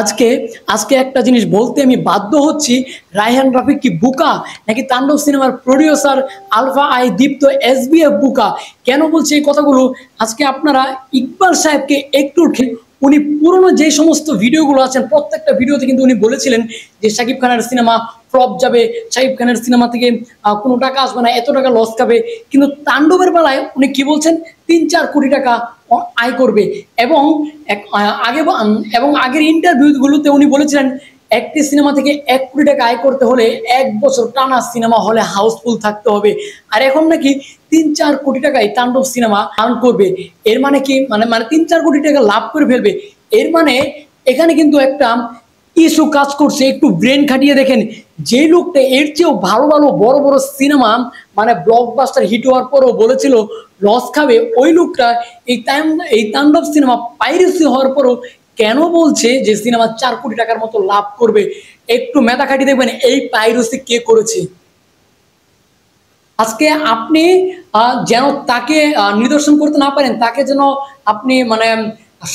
আজকে আজকে একটা জিনিস বলতে আমি বাধ্য হচ্ছি, রায়হান রাফি কি বুকা নাকি তাণ্ডব সিনেমার producer Alpha I Deepto SBF বুকা? কেন বলছি এই কথাগুলো? আজকে আপনারা ইকবাল সাহেবকে একটু উনি পুরনো যে সমস্ত ভিডিওগুলো আছেন প্রত্যেকটা ভিডিওতে কিন্তু উনি বলেছিলেন যে শাকিব খানের সিনেমা ফ্লপ যাবে, শাকিব খানের সিনেমা থেকে কোনো টাকা আসবে না, এত টাকা লস খাবে। কিন্তু তাণ্ডবের বেলায় উনি কি বলছেন, ৩-৪ কোটি টাকা আয় করবে। এবং আগের ইন্টারভিউগুলোতে উনি বলেছিলেন একটি সিনেমা থেকে ১ কোটি টাকা আয় করতে হলে ১ বছর টানা সিনেমা হলে হাউসফুল থাকতে হবে। আর এখন নাকি ৩-৪ কোটি টাকায় তাণ্ডব সিনেমা আর্ন করবে। এর মানে কি, মানে ৩-৪ কোটি টাকা লাভ করে ফেলবে। এর মানে এখানে কিন্তু একটা ইস্যু কাজ করছে। একটু ব্রেন খাটিয়ে দেখেন, যে লোকটা এর চেয়েও ভালো ভালো বড় বড় সিনেমা ব্লকবাস্টার হিট হওয়ার পরও বলেছিল লস খাবে, ওই লোকটা এই তাণ্ডব সিনেমা পাইরেসি হওয়ার পরও কেন বলছে যে সিনেমা ৪ কোটি টাকার মতো লাভ করবে? একটু মেধা খাটিয়ে দেখবেন এই পাইরেসি কে করেছে। আজকে আপনি যেন তাকে নিদর্শন করতে না পারেন, তাকে যেন আপনি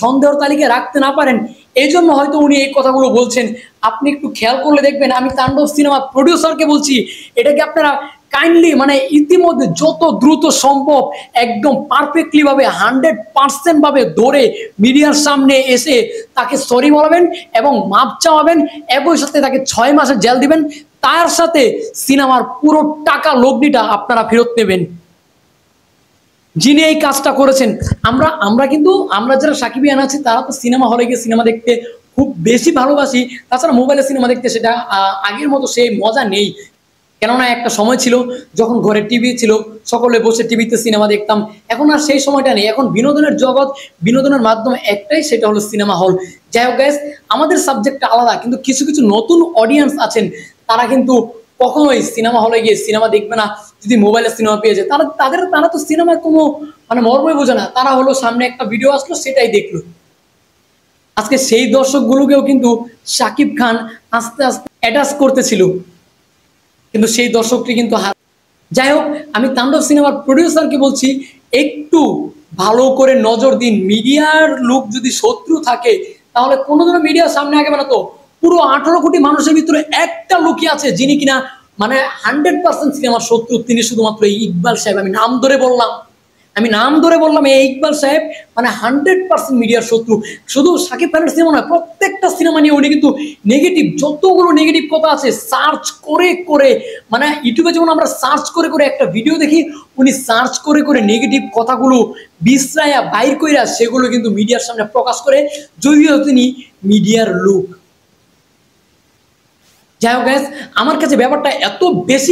সন্দেহের তালিকায় রাখতে না পারেন, এই জন্য হয়তো উনি এই কথাগুলো বলছেন। আপনি একটু খেয়াল করলে দেখবেন, আমি তাণ্ডব সিনেমা প্রডিউসারকে বলছি, এটাকে আপনারা কাইন্ডলি ইতিমধ্যে যত দ্রুত সম্ভব একদম পারফেক্টলি ভাবে 100% ভাবে ধরে মিডিয়ার সামনে এসে তাকে সরি বলাবেন এবং মাপ চাওয়াবেন, একই সাথে তাকে 6 মাসের জেল দিবেন, তার সাথে সিনেমার পুরো টাকা লগ্নিটা আপনারা ফেরত নেবেন। যিনি এই কাজটা করেছেন, আমরা যারা সাকিবিয়ান আছি তারা তো সিনেমা হলে গিয়ে সিনেমা দেখতে খুব বেশি ভালোবাসি। তাছাড়া মোবাইলে সিনেমা দেখতে সেটা আগের মতো সেই মজা নেই। কেননা একটা সময় ছিল যখন ঘরে টিভি ছিল, সকলে বসে টিভিতে সিনেমা দেখতাম। এখন আর সেই সময়টা নেই। এখন বিনোদনের জগৎ, বিনোদনের মাধ্যম একটাই, সেটা হলো সিনেমা হল। যাই হোক গাইস, আমাদের সাবজেক্টটা আলাদা, কিন্তু কিছু কিছু নতুন অডিয়েন্স আছেন, তারা কিন্তু কখনোই সিনেমা হলে গিয়ে সিনেমা দেখবে না যদি মোবাইলে সিনেমা পেয়ে যায়। তারা তো সিনেমার কোনো মর্মই বোঝে না। তারা হলো সামনে একটা ভিডিও আসলো সেটাই দেখলো। আজকে সেই দর্শকগুলোকেও কিন্তু শাকিব খান আস্তে আস্তে অ্যাটাচ করতেছিল, কিন্তু সেই দর্শকটি কিন্তু যাই হোক, আমি তাণ্ডব সিনেমার প্রডিউসারকে বলছি, একটু ভালো করে নজর দিন। মিডিয়ার লোক যদি শত্রু থাকে তাহলে কোনোদিনও মিডিয়ার সামনে আগে না। তো পুরো 18 কোটি মানুষের ভিতরে একটা লোকই আছে যিনি কিনা 100% সিনেমার শত্রু, তিনি শুধুমাত্র এই ইকবাল সাহেব। আমি নাম ধরে বললাম এই ইকবাল সাহেব 100% মিডিয়ার শত্রু। শুধু শাকিব খানের সিনেমা নয়, প্রত্যেকটা সিনেমা নিয়ে উনি কিন্তু নেগেটিভ, যতগুলো নেগেটিভ কথা আছে সার্চ করে করে, ইউটিউবে যেমন আমরা সার্চ করে করে একটা ভিডিও দেখি, উনি সার্চ করে করে নেগেটিভ কথাগুলো বিশ্রায়া বাইর কইরা সেগুলো কিন্তু মিডিয়ার সামনে প্রকাশ করে, যদিও তিনি মিডিয়ার লোক। যাই হোক গাইস, আমার কাছে ব্যাপারটা এত বেশি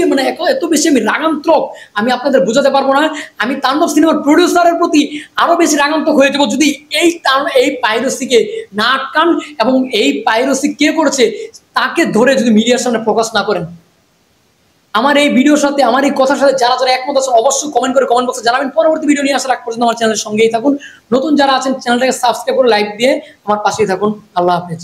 আমি রাগান্তক, আমি আপনাদের বোঝাতে পারবো না। আমি তাণ্ডব সিনেমার প্রডিউসারের প্রতি আরো বেশি রাগান্তক হয়ে যাবো যদি এই পাইরেসিকে না আটকান এবং এই পাইরেসি কে করেছে তাকে ধরে যদি মিডিয়ার সামনে প্রকাশ না করেন। আমার এই ভিডিওর সাথে, আমার এই কথার সাথে যারা যারা একমত আছেন অবশ্যই কমেন্ট করে কমেন্ট বক্সে জানাবেন। পরবর্তী ভিডিও নিয়ে আসার আগ পর্যন্ত আমার চ্যানেলের সঙ্গেই থাকুন। নতুন যারা আছেন চ্যানেলটাকে সাবস্ক্রাইব করে লাইক দিয়ে আমার পাশেই থাকুন। আল্লাহ হাফেজ।